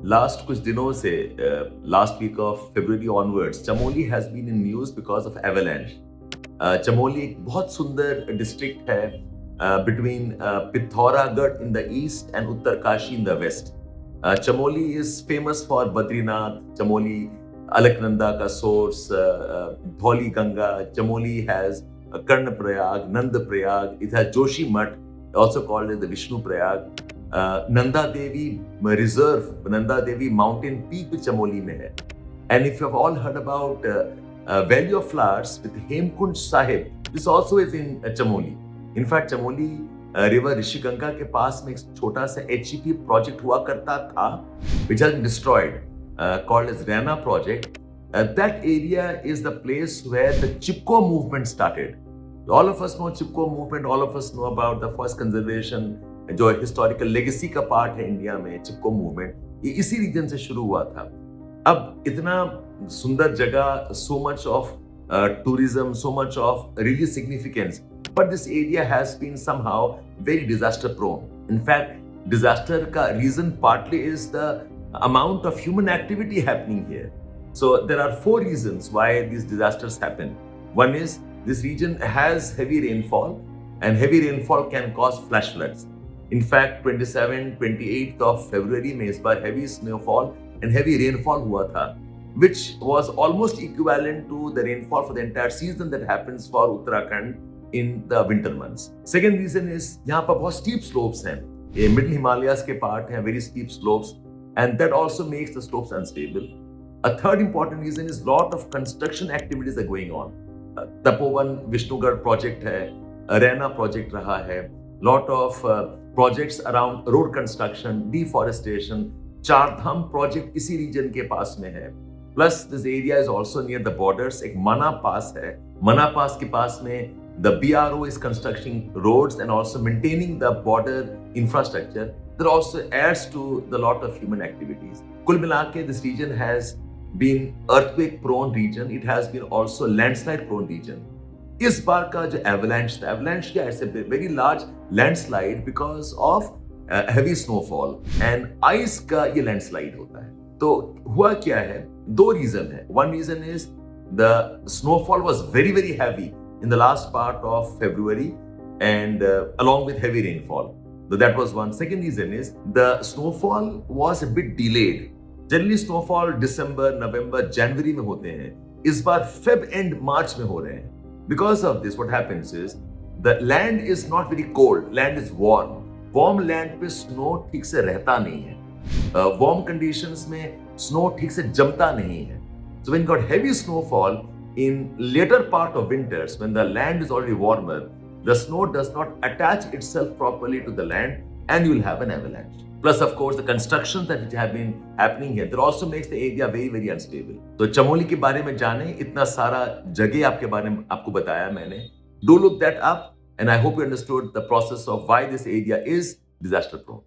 Last कुछ दिनों से last week of February onwards Chamoli has been in news because of avalanche. Chamoli एक बहुत सुंदर डिस्ट्रिक्ट है between Pithoragarh in the east and Uttarkashi in the west. Chamoli is famous for Badrinath, Chamoli Alaknanda का source, Dhauli Ganga. Chamoli has Karnaprayag, Nand Prayag, it has Joshi Math, also called as the Vishnu Prayag. Nanda Devi reserve, Nanda Devi mountain peak भी चमोली में है। And if you have all heard about valley of flowers with Hemkund Sahib, this also is in Chamoli. In fact Chamoli river Rishiganga के पास में एक छोटा सा HEP project हुआ करता था which has been destroyed, called as Rana project. That area is the place where the Chipko movement started. All of us know Chipko movement, all of us know about the first conservation, जो historical legacy का part है India में। चिपको movement ये इसी reason से शुरू हुआ था। अब इतना सुंदर जगह, so much of tourism, so much of religious significance, but this area has been somehow very disaster prone. In fact, disaster ka reason partly is the amount of human activity happening here. So there are 4 reasons why these disasters happen. One is this region has heavy rainfall, and heavy rainfall can cause flash floods. In fact, 28th of February में इस बार heavy snowfall and heavy rainfall हुआ था, which was almost equivalent to the rainfall for the entire season that happens for Uttarakhand in the winter months. Second reason is यहाँ पर बहुत steep slopes हैं, ये middle Himalayas के part हैं, very steep slopes, and that also makes the slopes unstable. A third important reason is lot of construction activities are going on. Tapovan Vishnugarh project है, Rana project रहा है, lot of projects around road construction, deforestation, Chardham project इसी region के पास में है। Plus this area is also near the borders. एक मना पास है, मना पास के पास में the BRO is constructing roads and also maintaining the border infrastructure. That also adds to the lot of human activities. कुल मिला के this region has been earthquake prone region. It has been also landslide prone region. इस बार का जो avalanche था, avalanche क्या है, very large landslide because of heavy snowfall and ice का ये लैंडस्लाइड होता है। तो हुआ क्या है, 2 रीजन है। One reason is the snowfall was very very heavy in the last part of February and along with heavy rainfall. So that was one. Second reason is the snowfall was a bit delayed. Generally snowfall December, November, January में होते हैं, इस बार Feb end March में हो रहे हैं। Because of this, what happens is the land is not very cold, land is warm. Warm land पे snow ठीक से रहता नहीं है। Warm conditions में snow ठीक से जमता नहीं है। So when you got heavy snowfall in later part of winters, when the land is already warmer, the snow does not attach itself properly to the land, and you will have an avalanche. Plus, of course, the constructions that have been happening here, that also makes the area very, very unstable. तो चमोली के बारे में जाने, इतना सारा जगह आपके बारे में आपको बताया मैंने. Do look that up, and I hope you understood the process of why this area is disaster prone.